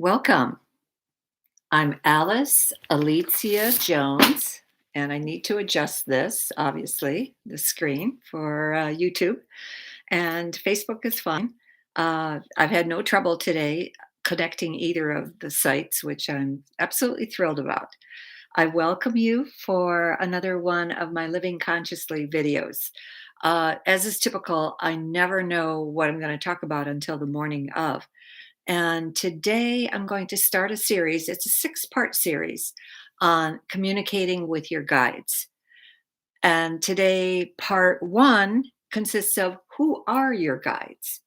Welcome. I'm Alice Alicia Jones, and I need to adjust this, obviously, the screen for YouTube. And Facebook is fine. I've had no trouble today connecting either of the sites, which I'm absolutely thrilled about. I welcome you for another one of my Living Consciously videos. As is typical, I never know what I'm going to talk about until the morning of. And today I'm going to start a series. It's a six-part series on communicating with your guides. And today, part one consists of who are your guides?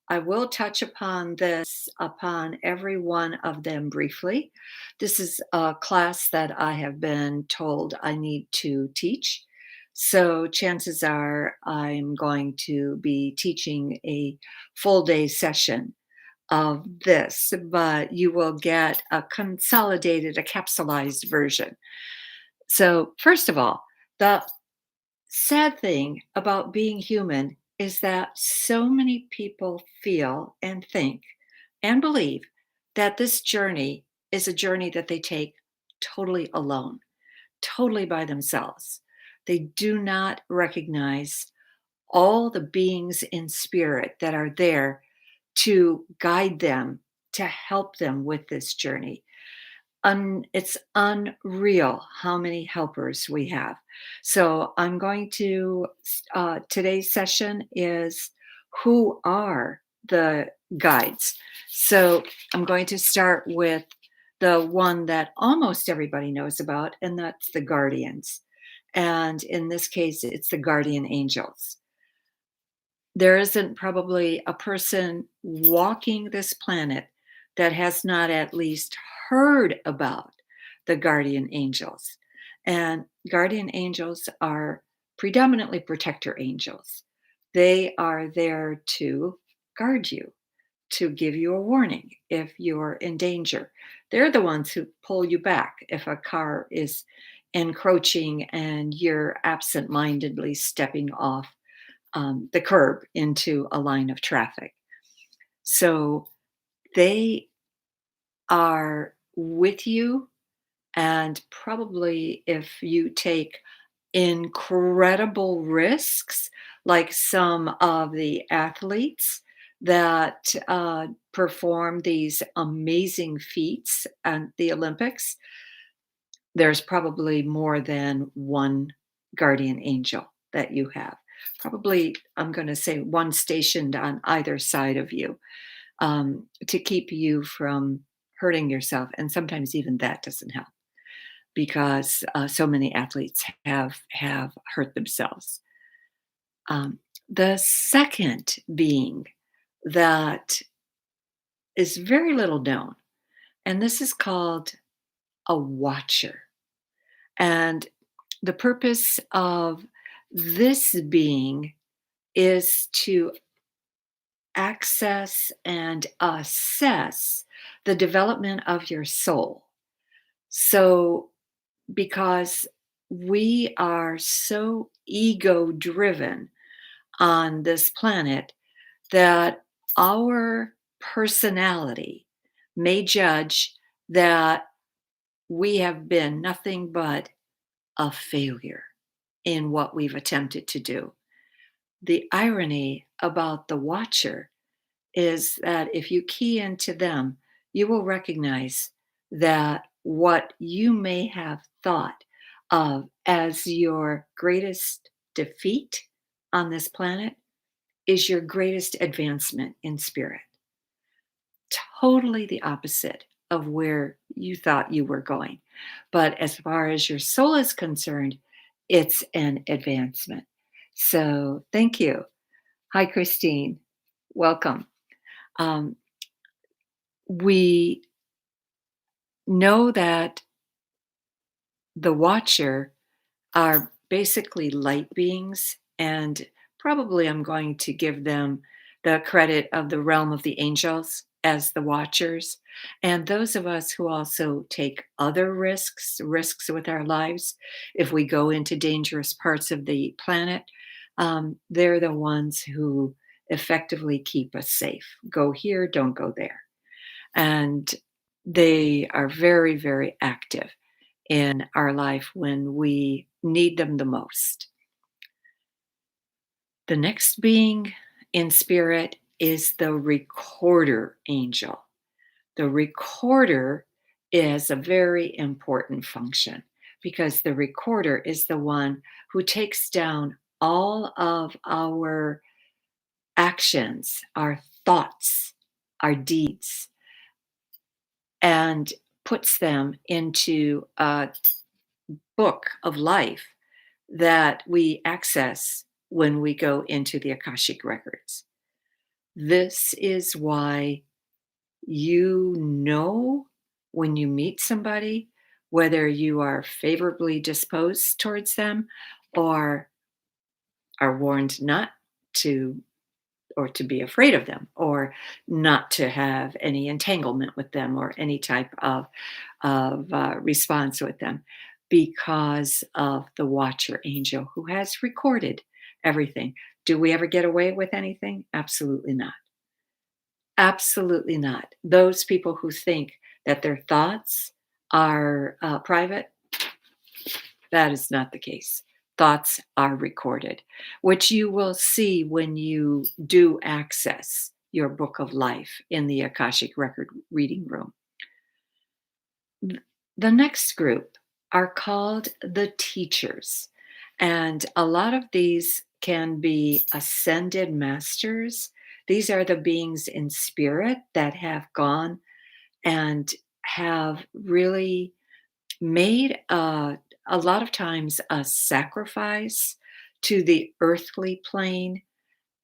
I will touch upon this, upon every one of them briefly. This is a class that I have been told I need to teach. So chances are I'm going to be teaching a full day session of this, but you will get a consolidated, a capsulized version. So, first of all, the sad thing about being human is that so many people feel and think and believe that this journey is a journey that they take totally alone, totally by themselves. They do not recognize all the beings in spirit that are there to guide them, to help them with this journey. It's unreal how many helpers we have. So I'm going to, today's session is who are the guides? So I'm going to start with the one that almost everybody knows about, and that's the guardians. And in this case, it's the guardian angels. There isn't probably a person walking this planet that has not at least heard about the guardian angels. And guardian angels are predominantly protector angels. They are there to guard you, to give you a warning if you're in danger. They're the ones who pull you back if a car is encroaching and you're absent mindedly stepping off the curb into a line of traffic. So they are with you, and probably if you take incredible risks, like some of the athletes that perform these amazing feats at the Olympics, there's probably more than one guardian angel that you have. Probably, I'm going to say one stationed on either side of you to keep you from hurting yourself. And sometimes even that doesn't help because so many athletes have hurt themselves. The second being that is very little known, and this is called a watcher. And the purpose of this being is to access and assess the development of your soul. So, because we are so ego driven on this planet that our personality may judge that we have been nothing but a failure in what we've attempted to do. The irony about the watcher is that if you key into them, you will recognize that what you may have thought of as your greatest defeat on this planet is your greatest advancement in spirit. Totally the opposite of where you thought you were going. But as far as your soul is concerned, it's an advancement. So thank you. Hi, Christine. Welcome. Um, we know that the watcher are basically light beings, and probably I'm going to give them the credit of the realm of the angels as the watchers. And those of us who also take other risks with our lives, if we go into dangerous parts of the planet, they're the ones who effectively keep us safe. Go here, don't go there. And They are very, very active in our life when we need them the most. The next being in spirit is the recorder angel. The recorder is a very important function because the recorder is the one who takes down all of our actions, our thoughts, our deeds, and puts them into a book of life that we access when we go into the Akashic records. This is why you know when you meet somebody whether you are favorably disposed towards them or are warned not to or to be afraid of them or not to have any entanglement with them or any type of response with them because of the watcher angel who has recorded everything. Do we ever get away with anything? Absolutely not. Absolutely not. Those people who think that their thoughts are private, that is not the case. Thoughts are recorded, which you will see when you do access your book of life in the Akashic record reading room. The next group are called the teachers. And a lot of these can be ascended masters. These are the beings in spirit that have gone and have really made a lot of times a sacrifice to the earthly plane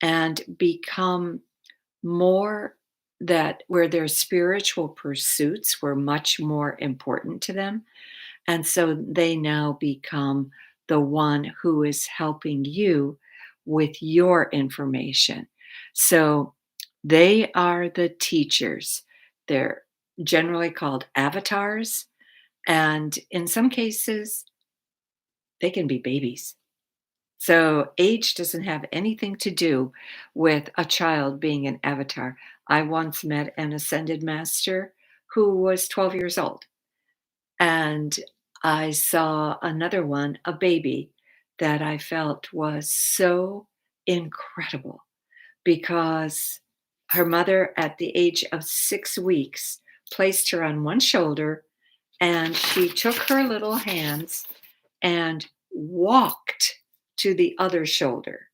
and become more that where their spiritual pursuits were much more important to them. And so they now become the one who is helping you with your information. So they are the teachers. They're generally called avatars. And in some cases, they can be babies. So age doesn't have anything to do with a child being an avatar. I once met an ascended master who was 12 years old, and I saw another one, a baby, that I felt was so incredible because her mother, at the age of 6 weeks, placed her on one shoulder and she took her little hands and walked to the other shoulder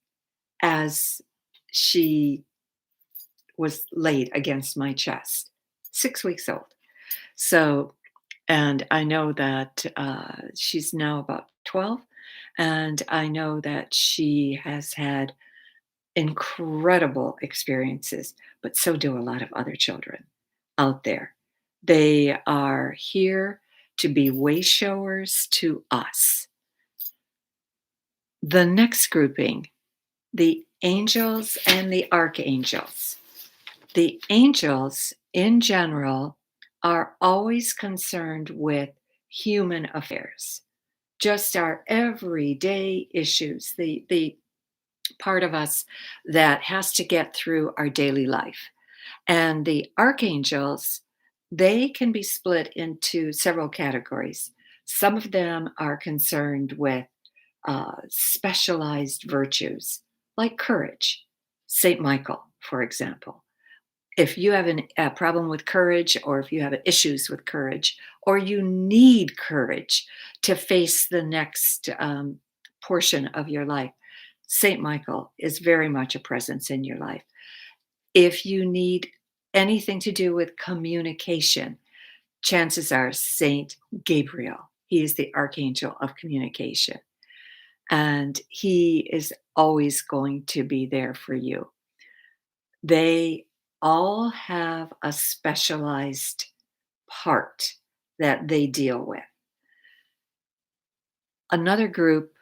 as she was laid against my chest. 6 weeks old. So, and I know that she's now about 12, and I know that she has had incredible experiences, but so do a lot of other children out there. They are here to be way showers to us. The next grouping, the angels and the archangels. The angels, in general, are always concerned with human affairs, just our everyday issues, the part of us that has to get through our daily life. And the archangels, they can be split into several categories. Some of them are concerned with specialized virtues like courage. St. Michael, for example. If you have a problem with courage, or if you have issues with courage, or you need courage to face the next portion of your life, St. Michael is very much a presence in your life. If you need anything to do with communication, chances are Saint Gabriel. He is the archangel of communication, and he is always going to be there for you. They all have a specialized part that they deal with. Another group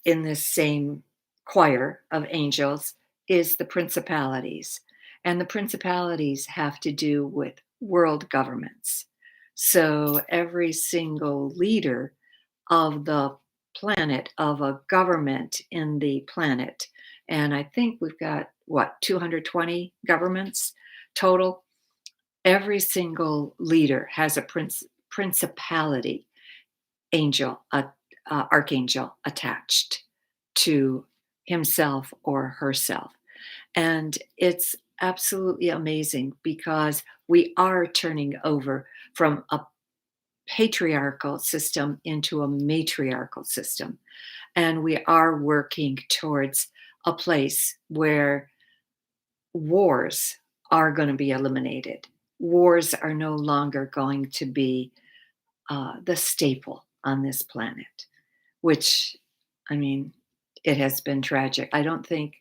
in this same choir of angels is the principalities. And the principalities have to do with world governments. So every single leader of the planet, of a government in the planet, and I think we've got, what, 220 governments total? Every single leader has a principality angel, archangel attached to himself or herself. And it's absolutely amazing because we are turning over from a patriarchal system into a matriarchal system. And we are working towards a place where wars are going to be eliminated. Wars are no longer going to be the staple on this planet, which, I mean, it has been tragic. I don't think,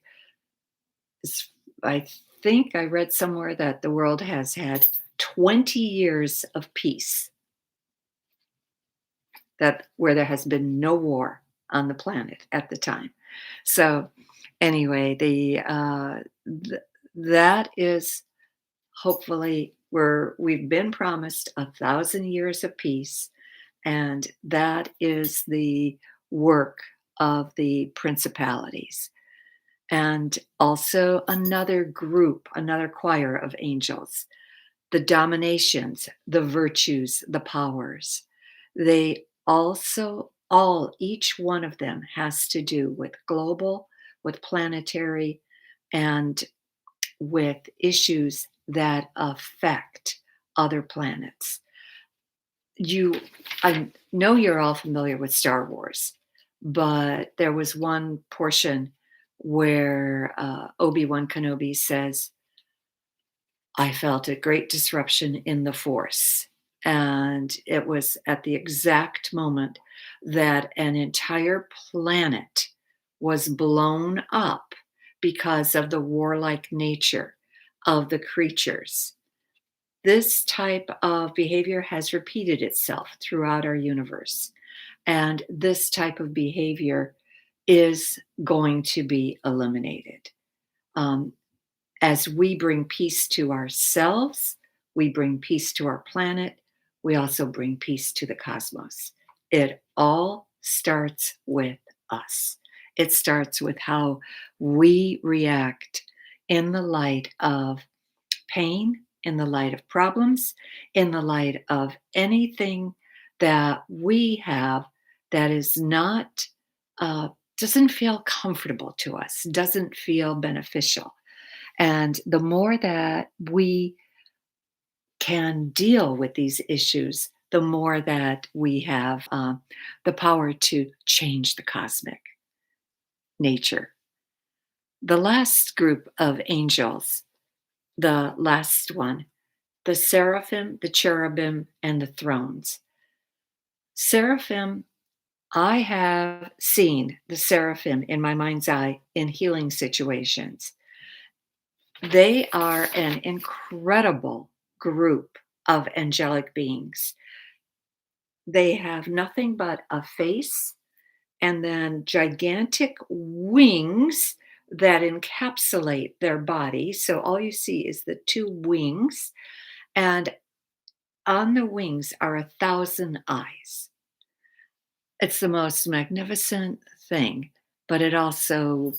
it's, I think I read somewhere that the world has had 20 years of peace, that where there has been no war on the planet at the time. So, anyway, that is hopefully where we've been promised 1,000 years of peace, and that is the work of the principalities. And also another group, another choir of angels, the dominations, the virtues, the powers. They also, each one of them has to do with global, with planetary, and with issues that affect other planets. You, I know you're all familiar with Star Wars, but there was one portion where Obi-Wan Kenobi says, I felt a great disruption in the force. And it was at the exact moment that an entire planet was blown up because of the warlike nature of the creatures. This type of behavior has repeated itself throughout our universe. And this type of behavior is going to be eliminated. Um, as we bring peace to ourselves, we bring peace to our planet, we also bring peace to the cosmos. It all starts with us. It starts with how we react in the light of pain, in the light of problems, in the light of anything that we have that is not, doesn't feel comfortable to us, doesn't feel beneficial. And the more that we can deal with these issues, the more that we have the power to change the cosmic nature. The last group of angels, the last one, the seraphim, the cherubim, and the thrones. Seraphim, I have seen the seraphim in my mind's eye in healing situations. They are an incredible group of angelic beings. They have nothing but a face and then gigantic wings that encapsulate their body. So all you see is the two wings, and on the wings are 1,000 eyes. It's the most magnificent thing, but it also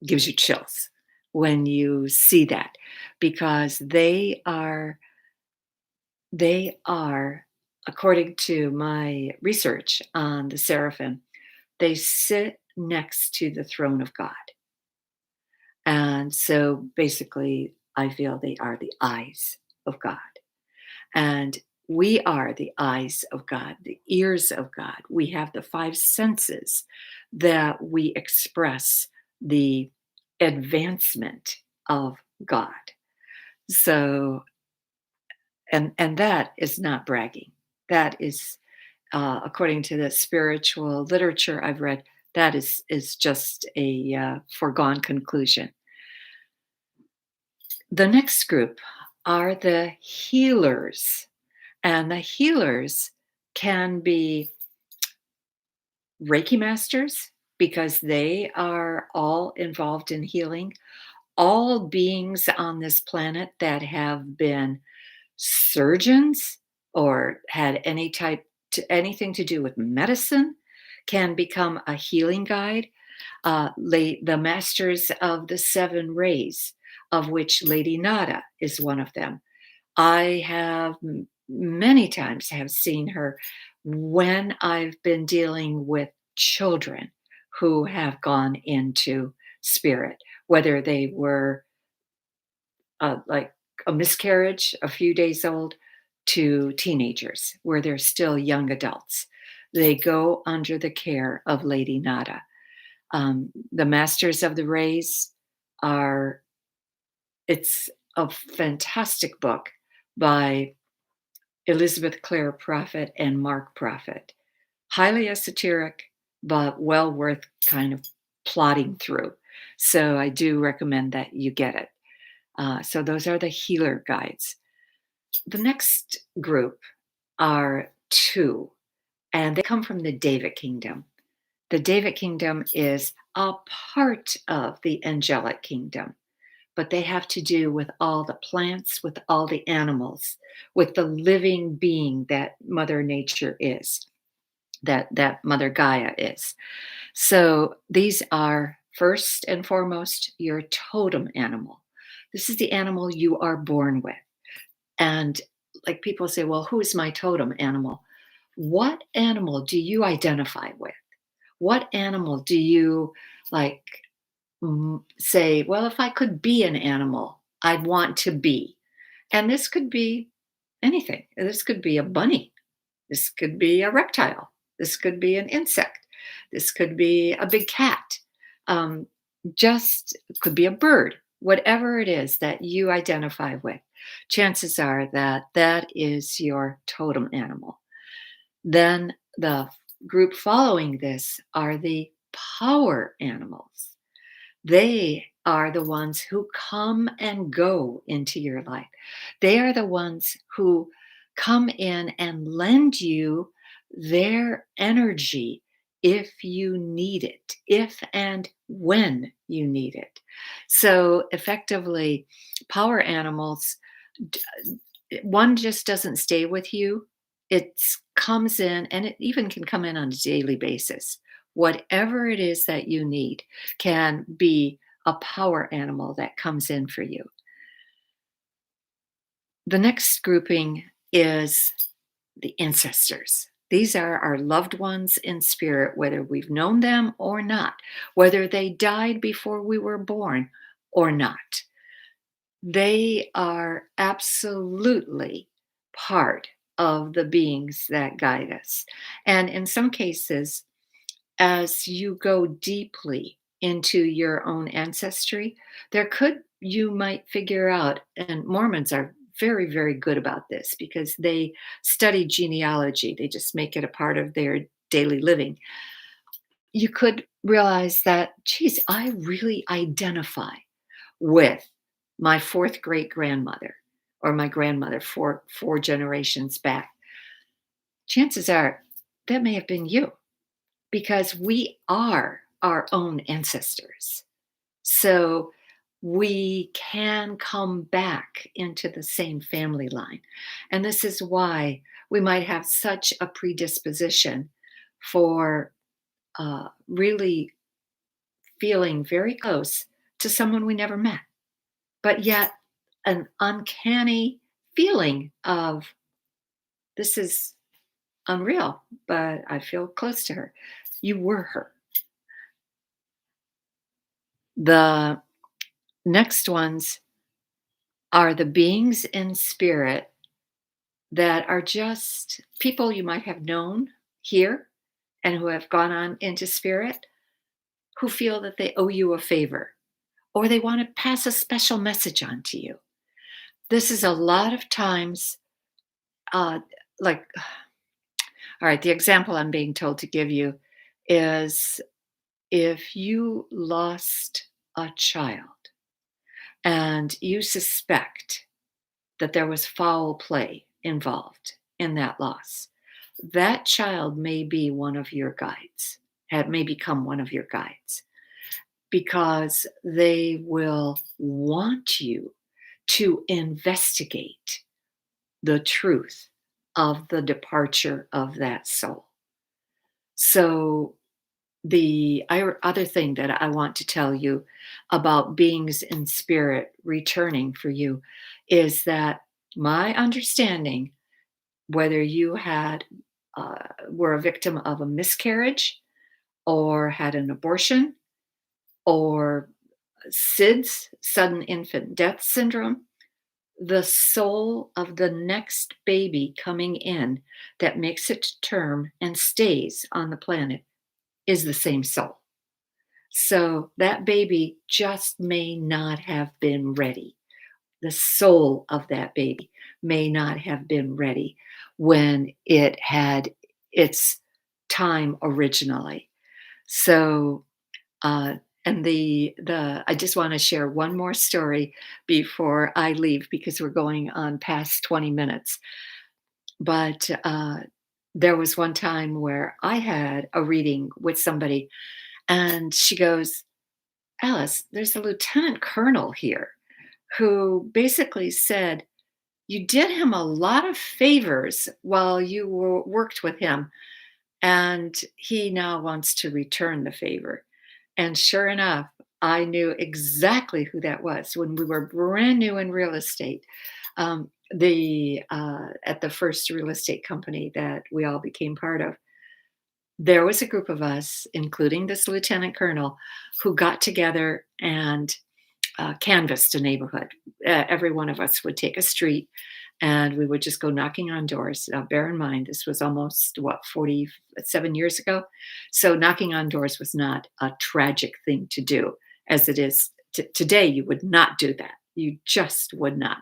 gives you chills when you see that, because they are, according to my research on the seraphim, they sit next to the throne of God. And so basically, I feel they are the eyes of God. And we are the eyes of God, the ears of God. We have the five senses that we express the advancement of God. So, and that is not bragging. That is, according to the spiritual literature I've read, that is just a foregone conclusion. The next group are the healers, and the healers can be Reiki masters because they are all involved in healing. All beings on this planet that have been surgeons or had anything to do with medicine can become a healing guide. The masters of the seven rays, of which Lady Nada is one of them, I have many times have seen her when I've been dealing with children who have gone into spirit, whether they were like a miscarriage a few days old to teenagers where they're still young adults. They go under the care of Lady Nada. The Masters of the Rays are, it's a fantastic book by Elizabeth Clare Prophet and Mark Prophet. Highly esoteric, but well worth kind of plodding through. So I do recommend that you get it. So those are the healer guides. The next group are two, and they come from the David Kingdom. The David Kingdom is a part of the angelic kingdom, but they have to do with all the plants, with all the animals, with the living being that Mother Nature is, that Mother Gaia is. So these are first and foremost your totem animal. This is the animal you are born with. And like people say, well, who is my totem animal? What animal do you identify with? What animal do you like say, well, if I could be an animal, I'd want to be? And this could be anything. This could be a bunny. This could be a reptile. This could be an insect. This could be a big cat. Um, just could be a bird. Whatever it is that you identify with, chances are that that is your totem animal. Then the group following this are the power animals. They are the ones who come and go into your life. They are the ones who come in and lend you their energy if you need it, if and when you need it. So, effectively, power animals, one just doesn't stay with you. It comes in, and it even can come in on a daily basis. Whatever it is that you need can be a power animal that comes in for you. The next grouping is the ancestors. These are our loved ones in spirit, whether we've known them or not, whether they died before we were born or not. They are absolutely part of the beings that guide us. And in some cases, as you go deeply into your own ancestry, you might figure out, and Mormons are very, very good about this because they study genealogy, they just make it a part of their daily living. You could realize that, geez, I really identify with my fourth great grandmother or my grandmother four generations back. Chances are that may have been you because we are our own ancestors. So we can come back into the same family line. And this is why we might have such a predisposition for really feeling very close to someone we never met, but yet an uncanny feeling of this is unreal, but I feel close to her. You were her. The next ones are the beings in spirit that are just people you might have known here and who have gone on into spirit who feel that they owe you a favor or they want to pass a special message on to you. This is a lot of times, uh, like, all right, the example I'm being told to give you is if you lost a child and you suspect that there was foul play involved in that loss, that child may be one of your guides, may become one of your guides, because they will want you to investigate the truth of the departure of that soul. So, the other thing that I want to tell you about beings in spirit returning for you is that My understanding, whether you were a victim of a miscarriage or had an abortion or SIDS, sudden infant death syndrome, the soul of the next baby coming in that makes it to term and stays on the planet is the same soul. So that baby just may not have been ready. The soul of that baby may not have been ready when it had its time originally. So, uh, and the I just want to share one more story before I leave because we're going on past 20 minutes. But there was one time where I had a reading with somebody, and she goes, "Alice, there's a lieutenant colonel here who basically said you did him a lot of favors while worked with him, and he now wants to return the favor." And sure enough, I knew exactly who that was when we were brand new in real estate. The At the first real estate company that we all became part of, there was a group of us, including this lieutenant colonel, who got together and canvassed a neighborhood. Every one of us would take a street and we would just go knocking on doors. Now, bear in mind, this was almost, 47 years ago. So, knocking on doors was not a tragic thing to do as it is today. You would not do that. You just would not.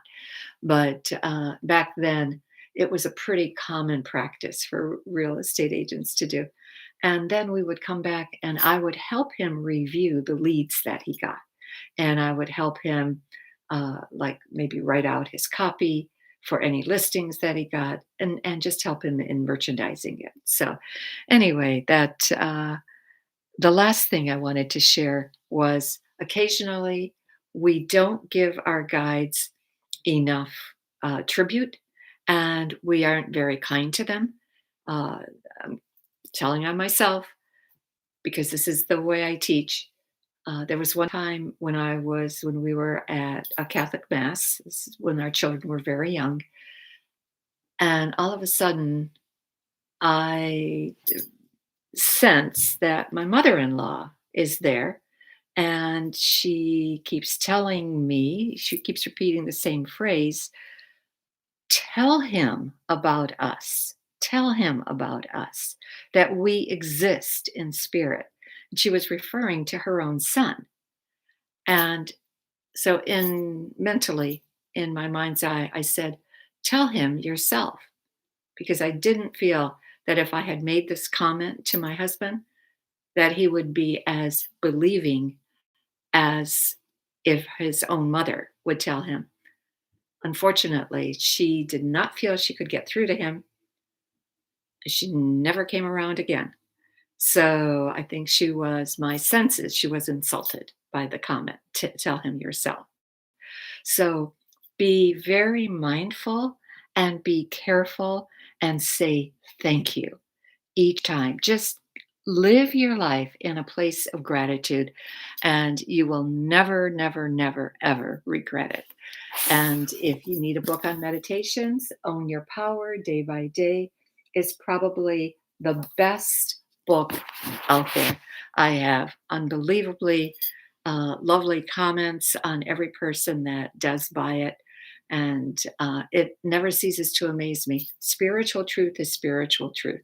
But back then, it was a pretty common practice for real estate agents to do. And then we would come back and I would help him review the leads that he got, and I would help him, like maybe write out his copy for any listings that he got, and just help him in merchandising it. So, anyway, that the last thing I wanted to share was occasionally we don't give our guides enough tribute, and we aren't very kind to them. Uh, I'm telling on myself because this is the way I teach. There was one time when we were at a Catholic mass, this is when our children were very young, and all of a sudden I sense that my mother-in-law is there, and she keeps repeating the same phrase, "Tell him about us. Tell him about us, that we exist in spirit." And she was referring to her own son. And so in mentally, in my mind's eye, I said, "Tell him yourself," because I didn't feel that if I had made this comment to my husband, that he would be as believing as if his own mother would tell him. Unfortunately, she did not feel she could get through to him. She never came around again. So I think my senses, she was insulted by the comment, tell him yourself. So be very mindful and be careful and say thank you each time. Just live your life in a place of gratitude, and you will never, never, never, ever regret it. And if you need a book on meditations, Own Your Power Day by Day is probably the best book out there. I have unbelievably lovely comments on every person that does buy it. And it never ceases to amaze me. Spiritual truth is spiritual truth.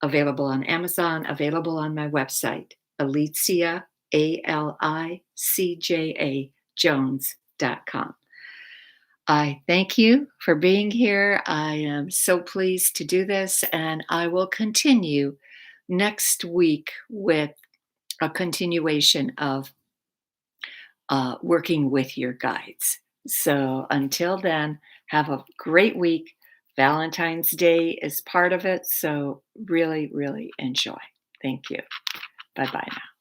Available on Amazon, available on my website, Alicia, ALICJA, Jones.com. I thank you for being here. I am so pleased to do this, and I will continue next week with a continuation of working with your guides. So until then, have a great week. Valentine's Day is part of it, so really, really enjoy. Thank you. Bye bye now.